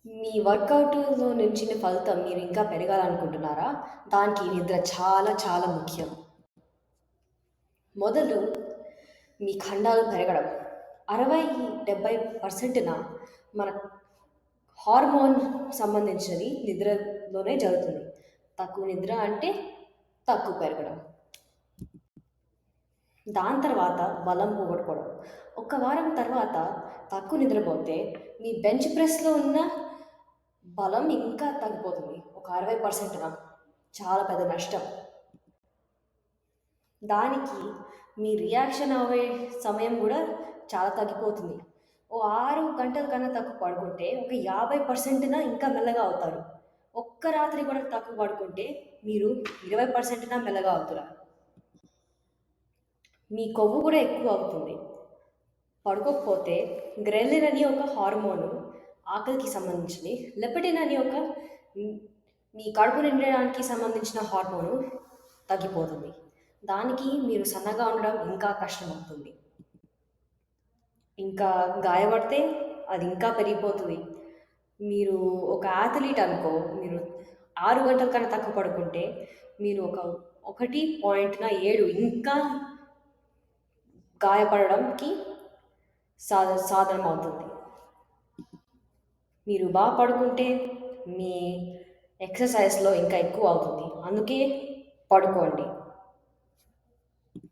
మీ వర్కౌట్‌లో నుంచిన ఫలితం మీరు ఇంకా పెరగాలనుకుంటున్నారా? దానికి నిద్ర చాలా చాలా ముఖ్యం. మొదలు మీ ఖండాలు పెరగడం. 60-70% మన హార్మోన్ సంబంధించినది నిద్రలోనే జరుగుతుంది. తక్కువ నిద్ర అంటే తక్కువ పెరగడం. దాని తర్వాత బలం పోగొట్టుకోవడం. ఒక వారం తర్వాత తక్కువ నిద్రపోతే మీ బెంచ్ ప్రెస్‌లో ఉన్న బలం ఇంకా తగ్గిపోతుంది. ఒక 60%న చాలా పెద్ద నష్టం. దానికి మీ రియాక్షన్ అవ్వే సమయం కూడా చాలా తగ్గిపోతుంది. ఓ 6 గంటల కన్నా తక్కువ పడుకుంటే ఒక 50%న ఇంకా మెల్లగా అవుతారు. ఒక్క రాత్రి కూడా తక్కువ పడుకుంటే మీరు 20%న మెల్లగా అవుతున్నారు. మీ కొవ్వు కూడా ఎక్కువ అవుతుంది. పడుకోకపోతే గ్రెలిన్ అని ఒక హార్మోను ఆకలికి సంబంధించింది. లెపటిన్ అని ఒక మ్, మీ కడుపు నిండడానికి సంబంధించిన హార్మోను తగ్గిపోతుంది. దానికి మీరు సన్నగా ఉండడం ఇంకా కష్టమవుతుంది. ఇంకా గాయపడితే అది ఇంకా పెరిగిపోతుంది. మీరు ఒక యాథ్లీట్ అనుకో, మీరు 6 గంటల కన్నా తక్కువ పడుకుంటే మీరు ఒక 1.7 ఇంకా గాయపడడానికి సాధనం అవుతుంది. మీరు బాగా పడుకుంటే మీ ఎక్సర్సైజ్లో ఇంకా ఎక్కువ అవుతుంది. అందుకే పడుకోండి.